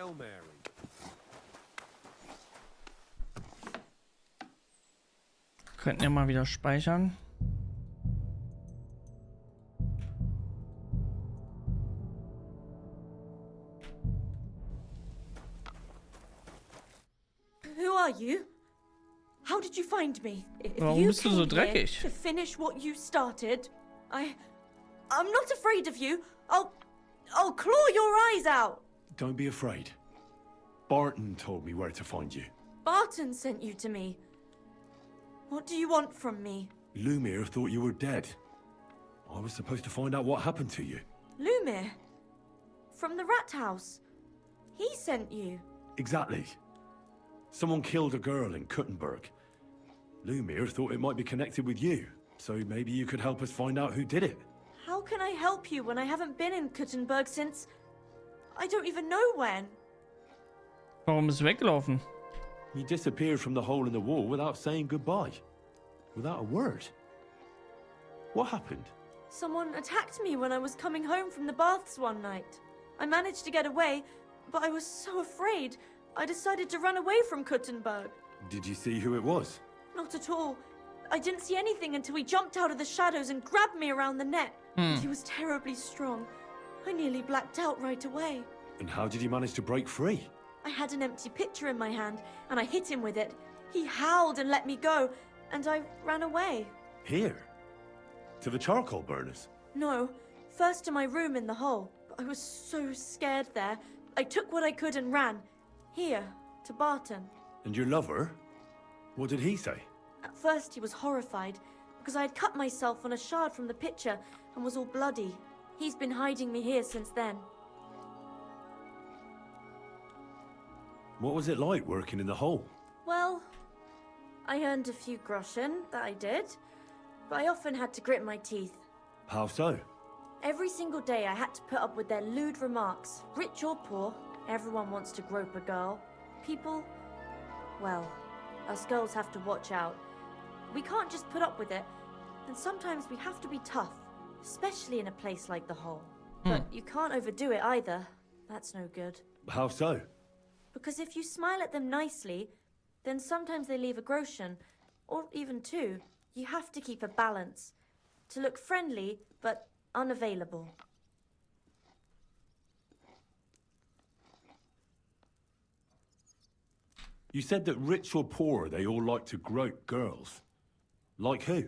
Hail Mary. Könnten ja mal wieder speichern. Who are you? How did you find me? If Warum you bist du so came here dreckig? to finish what you started, I'm not afraid of you. I'll claw your eyes out. Don't be afraid. Barton told me where to find you. Barton sent you to me. What do you want from me? Lumir thought you were dead. I was supposed to find out what happened to you. Lumir? From the rat house. He sent you. Exactly. Someone killed a girl in Kuttenberg. Lumir thought it might be connected with you, so maybe you could help us find out who did it. How can I help you when I haven't been in Kuttenberg since... I don't even know when. Warum ist weggelaufen? You disappeared from the hole in the wall without saying goodbye. Without a word. What happened? Someone attacked me when I was coming home from the baths one night. I managed to get away, but I was so afraid, I decided to run away from Kuttenberg. Did you see who it was? Not at all. I didn't see anything until he jumped out of the shadows and grabbed me around the neck. He was terribly strong. I nearly blacked out right away. And how did you manage to break free? I had an empty pitcher in my hand, and I hit him with it. He howled and let me go, and I ran away. Here? To the charcoal burners? No, first to my room in the hole. I was so scared there. I took what I could and ran. Here, to Barton. And your lover? What did he say? At first he was horrified, because I had cut myself on a shard from the pitcher and was all bloody. He's been hiding me here since then. What was it like working in the hole? Well, I earned a few groschen, that I did, but I often had to grit my teeth. How so? Every single day I had to put up with their lewd remarks. Rich or poor, everyone wants to grope a girl. People, well, us girls have to watch out. We can't just put up with it, and sometimes we have to be tough, especially in a place like the hole. But you can't overdo it either. That's no good. How so? Because if you smile at them nicely, then sometimes they leave a groschen, or even two. You have to keep a balance. To look friendly, but unavailable. You said that rich or poor, they all like to grope girls. Like who?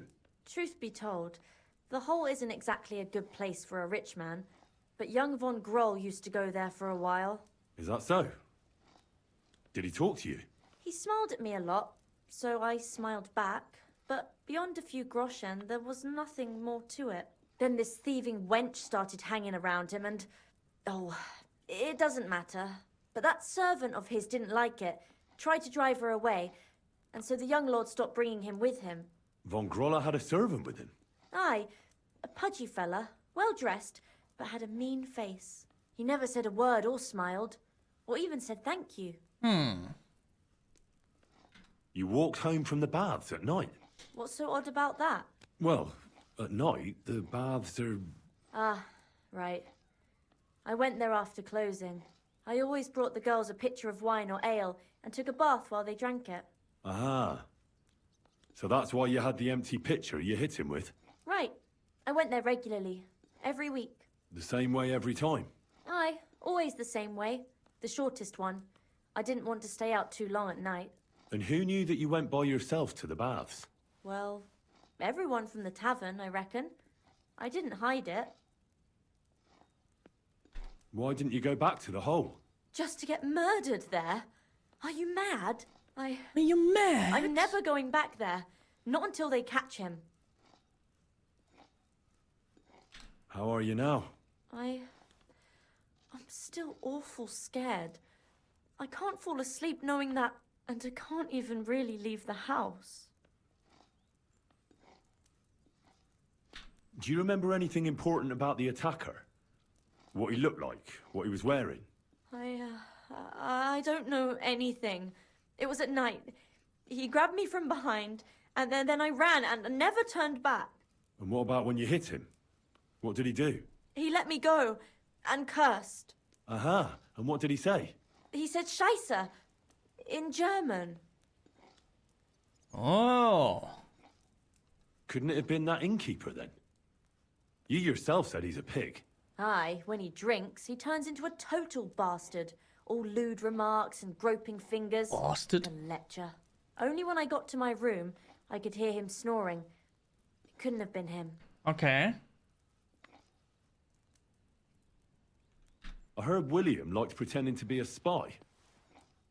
Truth be told, the hole isn't exactly a good place for a rich man, but young von Groll used to go there for a while. Is that so? Did he talk to you? He smiled at me a lot, so I smiled back, but beyond a few groschen, there was nothing more to it. Then this thieving wench started hanging around him and... oh, it doesn't matter. But that servant of his didn't like it, tried to drive her away, and so the young lord stopped bringing him with him. Von Groller had a servant with him? Aye, a pudgy fella, well-dressed, but had a mean face. He never said a word or smiled, or even said thank you. You walked home from the baths at night? What's so odd about that? Well, at night, the baths are... Ah, right. I went there after closing. I always brought the girls a pitcher of wine or ale and took a bath while they drank it. Aha. So that's why you had the empty pitcher you hit him with? Right. I went there regularly. Every week. The same way every time? Aye, always the same way. The shortest one. I didn't want to stay out too long at night. And who knew that you went by yourself to the baths? Well, everyone from the tavern, I reckon. I didn't hide it. Why didn't you go back to the hole? Just to get murdered there? Are you mad? Are you mad? I'm never going back there. Not until they catch him. How are you now? I'm still awful scared. I can't fall asleep knowing that, and I can't even really leave the house. Do you remember anything important about the attacker? What he looked like? What he was wearing? I don't know anything. It was at night. He grabbed me from behind, and then I ran and never turned back. And what about when you hit him? What did he do? He let me go, and cursed. Aha, and what did he say? He said Scheiße in German. Oh. Couldn't it have been that innkeeper then? You yourself said he's a pig. Aye, when he drinks, he turns into a total bastard. All lewd remarks and groping fingers. Bastard. The lecture. Only when I got to my room, I could hear him snoring. It couldn't have been him. Okay. I heard William liked pretending to be a spy.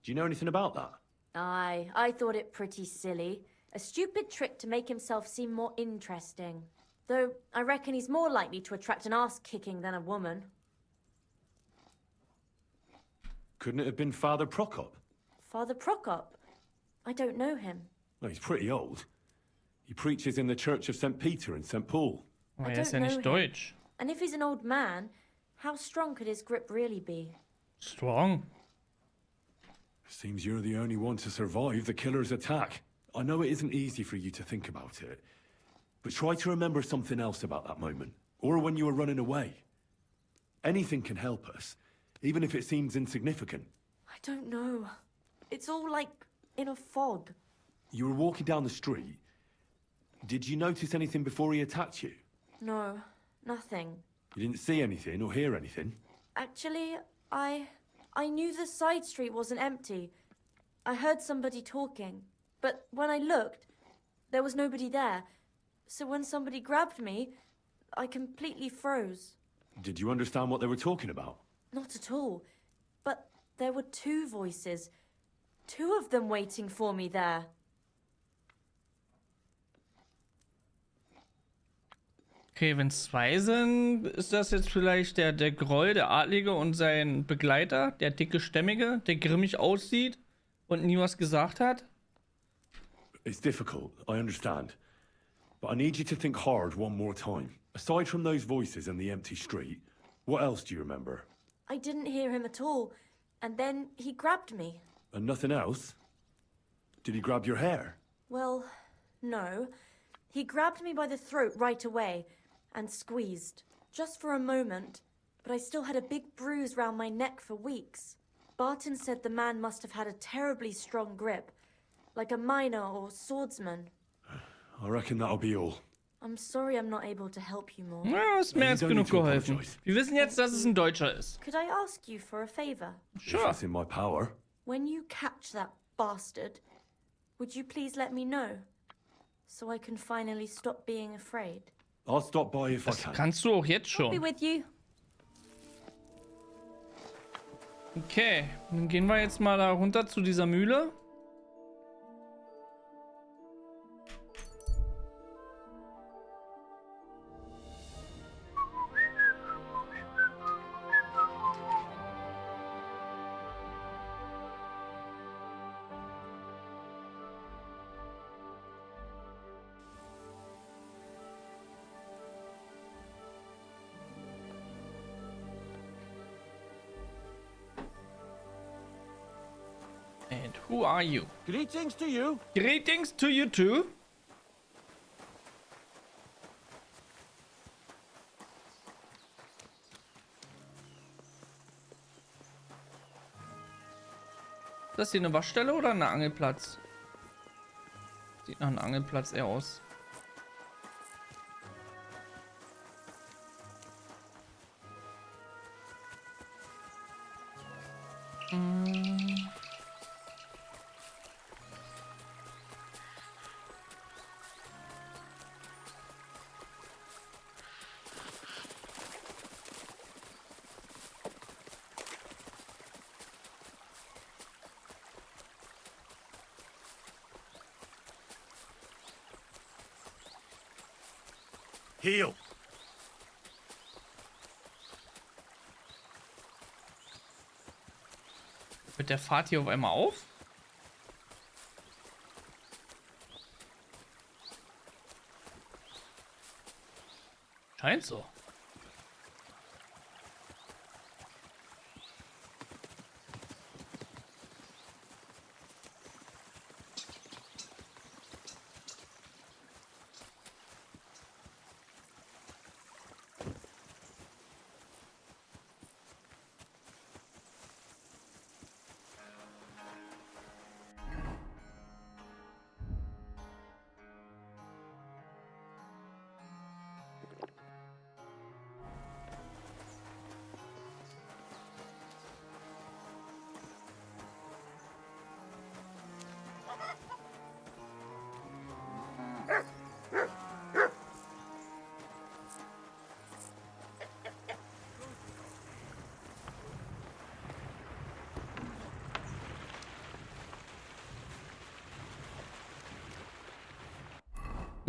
Do you know anything about that? Aye, I thought it pretty silly. A stupid trick to make himself seem more interesting. Though, I reckon he's more likely to attract an ass-kicking than a woman. Couldn't it have been Father Prokop? Father Prokop? I don't know him. Well, he's pretty old. He preaches in the Church of St. Peter and St. Paul. Oh, I er ist ja don't nicht know him. deutsch. And if he's an old man, how strong could his grip really be? Strong. Seems you're the only one to survive the killer's attack. I know it isn't easy for you to think about it, but try to remember something else about that moment, or when you were running away. Anything can help us, even if it seems insignificant. I don't know. It's all like in a fog. You were walking down the street. Did you notice anything before he attacked you? No, nothing. You didn't see anything or hear anything? Actually, I knew the side street wasn't empty. I heard somebody talking, but when I looked, there was nobody there. So when somebody grabbed me, I completely froze. Did you understand what they were talking about? Not at all. But there were two voices. Two of them waiting for me there. Okay, wenn es zwei sind, ist das jetzt vielleicht der Groll, der Adlige und sein Begleiter, der dicke Stämmige, der grimmig aussieht und nie was gesagt hat? It's difficult, I understand. But I need you to think hard one more time. Aside from those voices and the empty street, what else do you remember? I didn't hear him at all. And then he grabbed me. And nothing else? Did he grab your hair? Well, no. He grabbed me by the throat right away and squeezed, just for a moment, but I still had a big bruise round my neck for weeks. Barton said the man must have had a terribly strong grip, like a miner or swordsman. I reckon that'll be all. I'm sorry I'm not able to help you more. Ja, ist mehr als You don't genug need to geholfen. apologize. Wir wissen jetzt, dass es ein Deutscher ist. Could I ask you for a favor? Sure. If it's in my power. When you catch that bastard, would you please let me know? So I can finally stop being afraid. I'll stop by if I Das can. kannst du auch jetzt I'll be schon. with you. Okay, dann gehen wir jetzt mal da runter zu dieser Mühle. And who are you? Greetings to you. Greetings to you too. Ist das hier eine Waschstelle oder ein Angelplatz? Sieht nach einem Angelplatz eher aus. Heel. Hört der Fahrt hier auf einmal auf? Scheint so.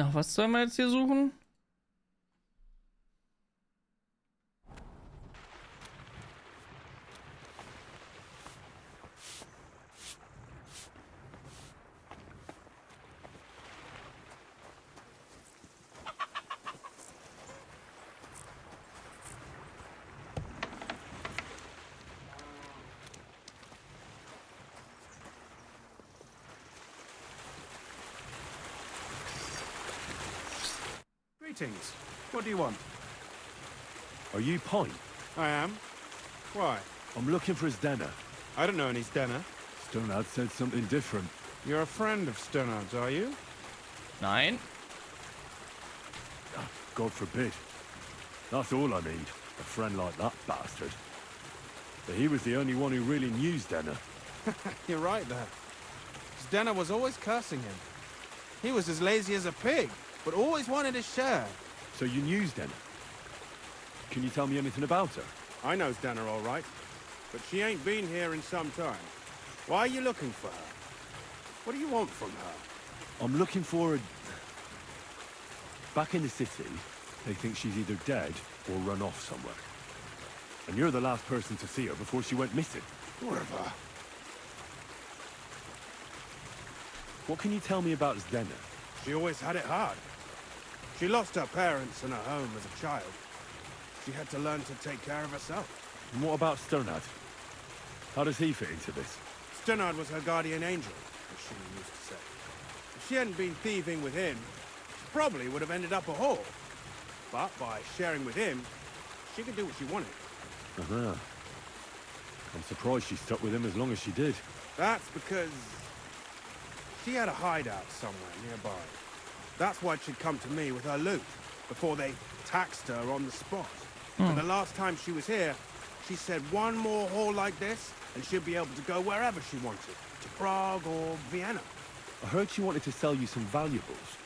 Nach was sollen wir jetzt hier suchen? Greetings. What do you want? Are you Pine? I am. Why? I'm looking for Zdena. I don't know any Stenner. Stonehad said something different. You're a friend of Stonard's, are you? Nein. God forbid. That's all I need. A friend like that bastard. But he was the only one who really knew Zdena. You're right there. Stenner was always cursing him. He was as lazy as a pig, but always wanted his share. So you knew Zdena? Can you tell me anything about her? I know Stenner all right, but she ain't been here in some time. Why are you looking for her? What do you want from her? I'm looking for a... Back in the city, they think she's either dead or run off somewhere. And you're the last person to see her before she went missing. Whatever. What can you tell me about Zdena? She always had it hard. She lost her parents and her home as a child. She had to learn to take care of herself. And what about Stonehad? How does he fit into this? Stonard was her guardian angel, as she used to say. If she hadn't been thieving with him, she probably would have ended up a whore. But by sharing with him, she could do what she wanted. Uh-huh. I'm surprised she stuck with him as long as she did. That's because she had a hideout somewhere nearby. That's why she'd come to me with her loot, before they taxed her on the spot. And the last time she was here, she said one more haul like this, and she'd be able to go wherever she wanted, to Prague or Vienna. I heard she wanted to sell you some valuables.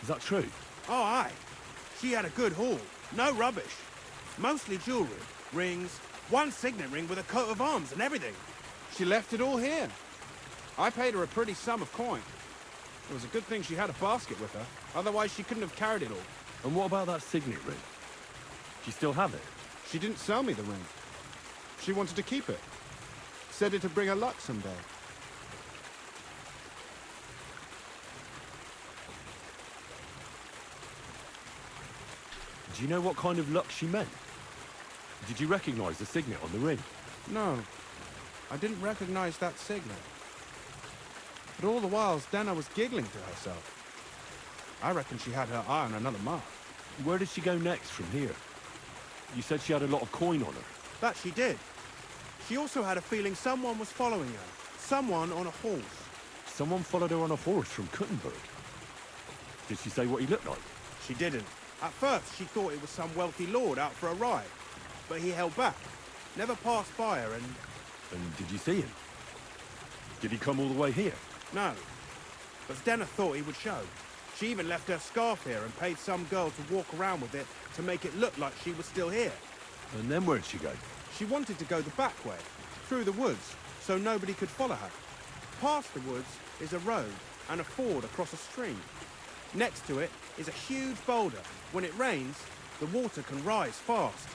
Is that true? Oh, aye. She had a good haul. No rubbish. Mostly jewelry, rings, one signet ring with a coat of arms and everything. She left it all here. I paid her a pretty sum of coin. It was a good thing she had a basket with her. Otherwise, she couldn't have carried it all. And what about that signet ring? Do you still have it? She didn't sell me the ring. She wanted to keep it. Said it'd bring her luck someday. Do you know what kind of luck she meant? Did you recognize the signet on the ring? No, I didn't recognize that signet. But all the while, Zdena was giggling to herself. I reckon she had her eye on another mark. Where did she go next from here? You said she had a lot of coin on her. That she did. She also had a feeling someone was following her. Someone on a horse. Someone followed her on a horse from Kuttenberg. Did she say what he looked like? She didn't. At first, she thought it was some wealthy lord out for a ride. But he held back. Never passed by her and... And did you see him? Did he come all the way here? No. But Zdena thought he would show. She even left her scarf here and paid some girl to walk around with it to make it look like she was still here. And then where'd she go? She wanted to go the back way, through the woods, so nobody could follow her. Past the woods is a road and a ford across a stream. Next to it is a huge boulder. When it rains, the water can rise fast.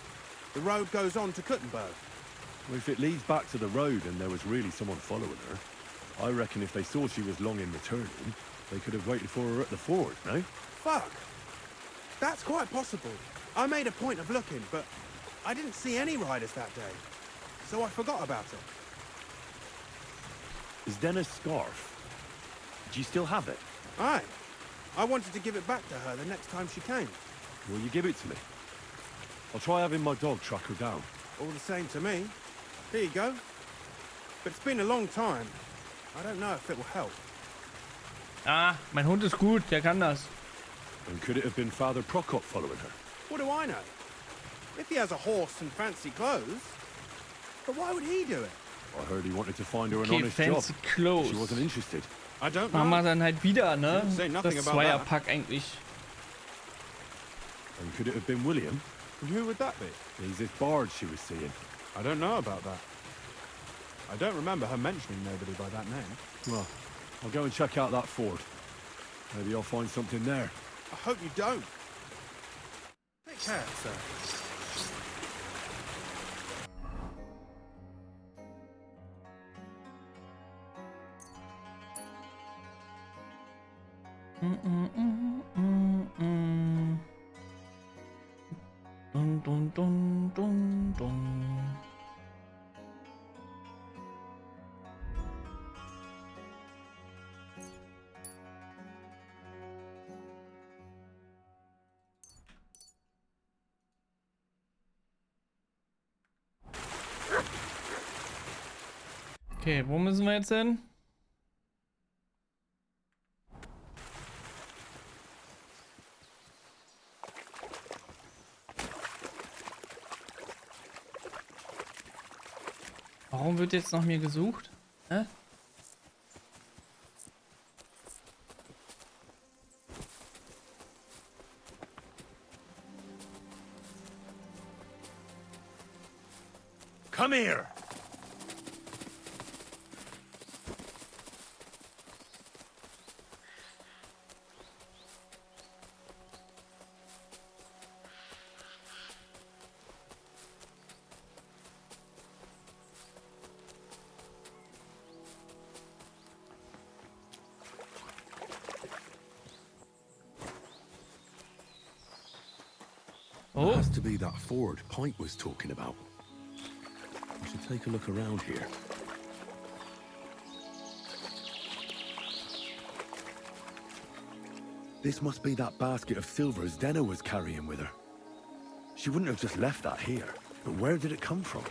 The road goes on to Kuttenberg. Well, if it leads back to the road and there was really someone following her, I reckon if they saw she was long in returning, they could have waited for her at the ford, no? Fuck! That's quite possible. I made a point of looking, but I didn't see any riders that day. So I forgot about it. Is Denna's scarf? Do you still have it? Aye. I wanted to give it back to her the next time she came. Will you give it to me? I'll try having my dog track her down. All the same to me. Here you go. But it's been a long time. I don't know if it will help. Ah, mein Hund ist gut, der kann das. And could it have been Father Prokop following her? What do I know? If he has a horse and fancy clothes. But why would he do it? I heard he wanted to find her an Okay, honest job. fancy clothes. She wasn't interested. I don't know. Machen wir dann halt wieder, ne? Say nothing Das about that. Zweierpack eigentlich. And could it have been William? And who would that be? He's this bard she was seeing. I don't know about that. I don't remember her mentioning nobody by that name. Well, I'll go and check out that ford. Maybe I'll find something there. I hope you don't. Take care, sir. Dun, dun, dun, dun, dun. Okay, wo müssen wir jetzt hin? Warum wird jetzt nach mir gesucht? Hä? Come here! Oh, It has to be that ford Pike was talking about. We should take a look around here. This must be that basket of silvers Denna was carrying with her. She wouldn't have just left that here. But where did it come from?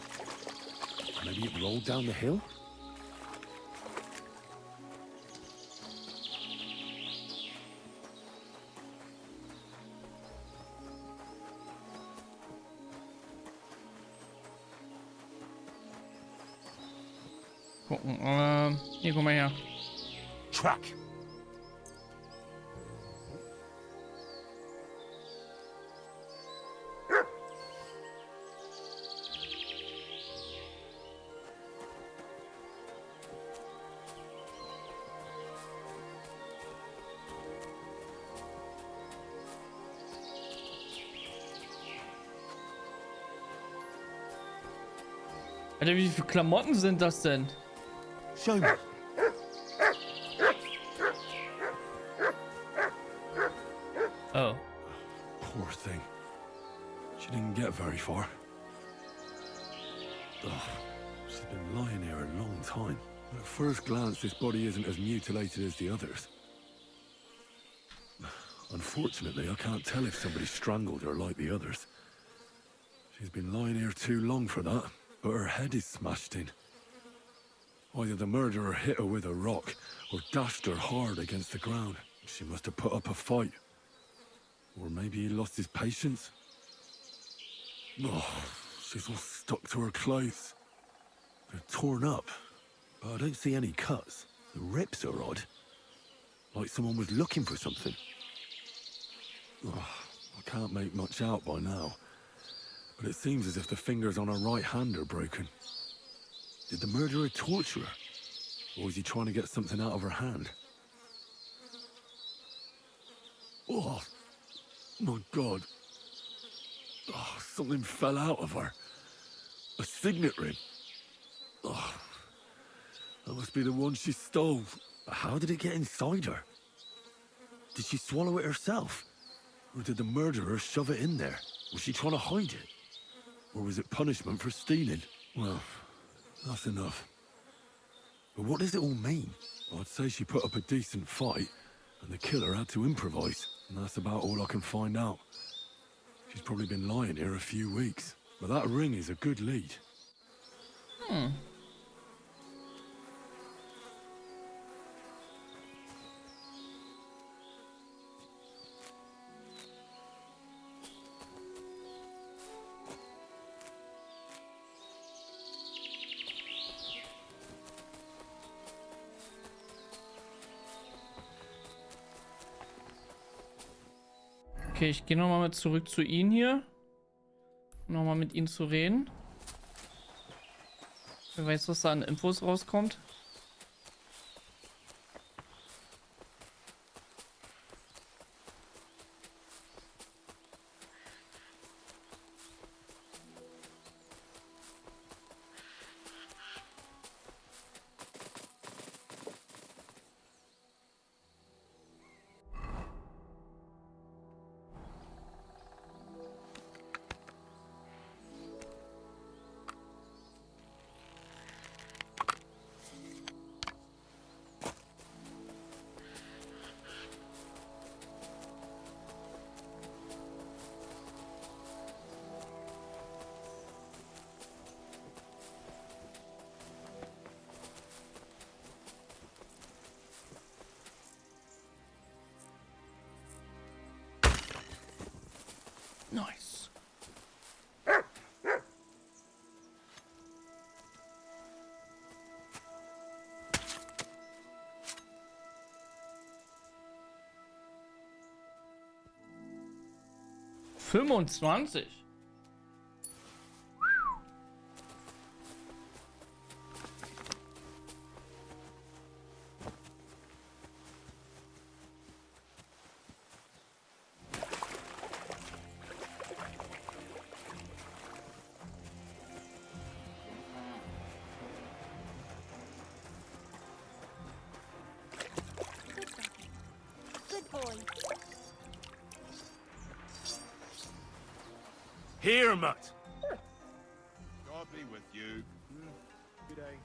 Maybe it rolled down the hill? gucken. Hier, guck mal her. Track! Alter, wie viele Klamotten sind das denn? Show me. Oh. Poor thing. She didn't get very far. Ugh, she's been lying here a long time. At first glance, this body isn't as mutilated as the others. Unfortunately, I can't tell if somebody strangled her like the others. She's been lying here too long for that, but her head is smashed in. Either the murderer hit her with a rock, or dashed her hard against the ground. She must have put up a fight. Or maybe he lost his patience. Oh, she's all stuck to her clothes. They're torn up, but I don't see any cuts. The rips are odd. Like someone was looking for something. Oh, I can't make much out by now. But it seems as if the fingers on her right hand are broken. Did the murderer torture her? Or was he trying to get something out of her hand? Oh, my God. Oh, something fell out of her. A signet ring. Oh, that must be the one she stole. How did it get inside her? Did she swallow it herself? Or did the murderer shove it in there? Was she trying to hide it? Or was it punishment for stealing? Well, that's enough. But what does it all mean? I'd say she put up a decent fight, and the killer had to improvise, and that's about all I can find out. She's probably been lying here a few weeks, but that ring is a good lead. Okay, ich gehe nochmal zurück zu ihnen hier. Nochmal mit ihnen zu reden. Wer weiß, was da an Infos rauskommt. Nice. ...25. Good boy. Here, mutt. God be with you. Good day.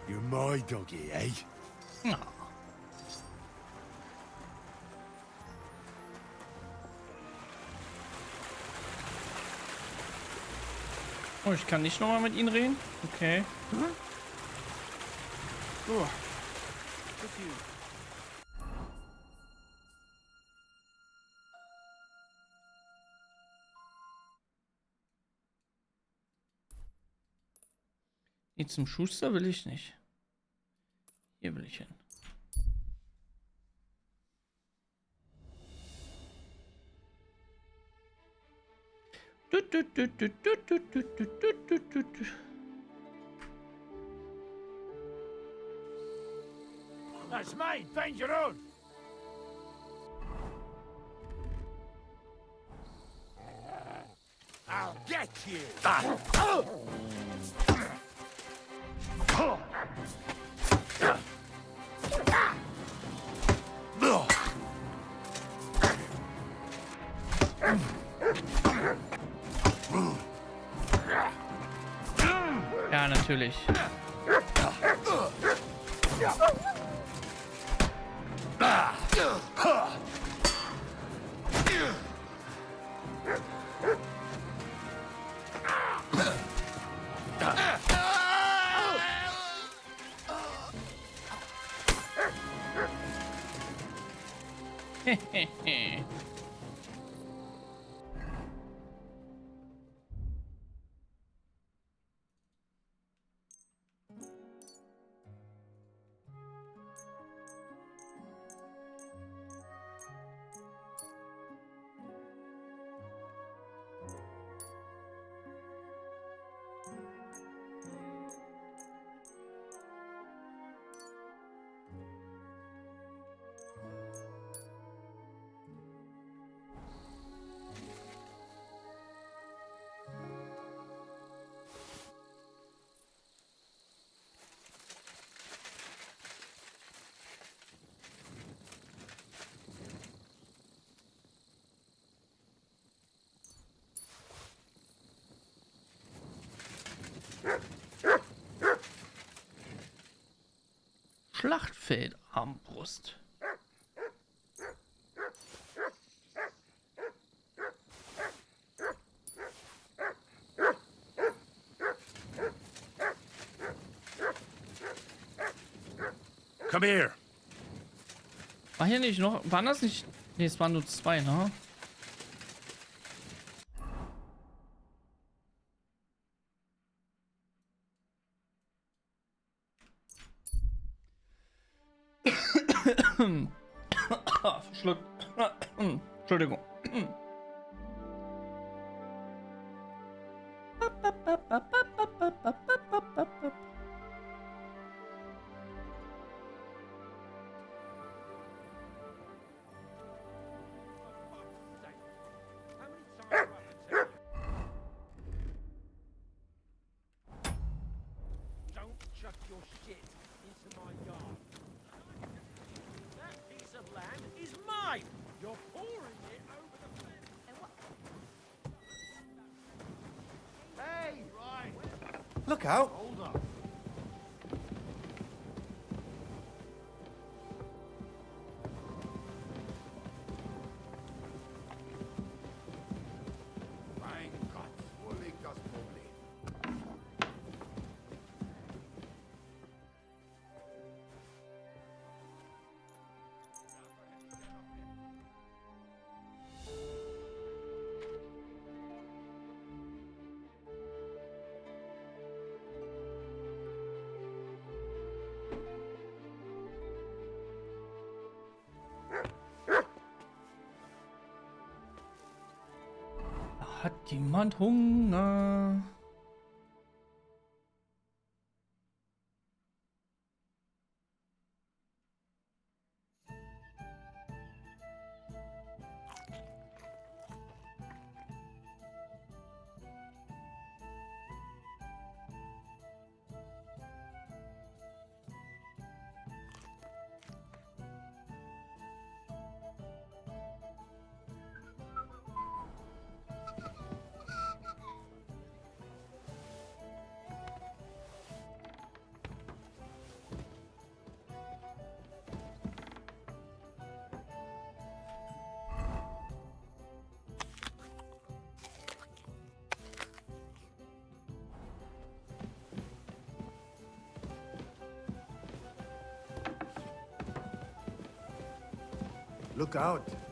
You're my doggy, eh? Oh, ich kann nicht nochmal mit ihnen reden? Okay. Oh, just you. Nee, zum Schuster will ich nicht. Hier will ich hin. That's mine. Find your own. I'll get you. Ja, natürlich. Schlachtfeldarmbrust. Come here. War hier nicht noch? Waren das nicht? Ne, es waren nur 2, ne? Verschluckt. Entschuldigung. Don't chuck your shit into my yard. That piece of land is mine. You're pouring it over the fence. Hey, right. Look out! Hold up. Mein Gott, wo liegt das Problem? Hat jemand Hunger? Look out.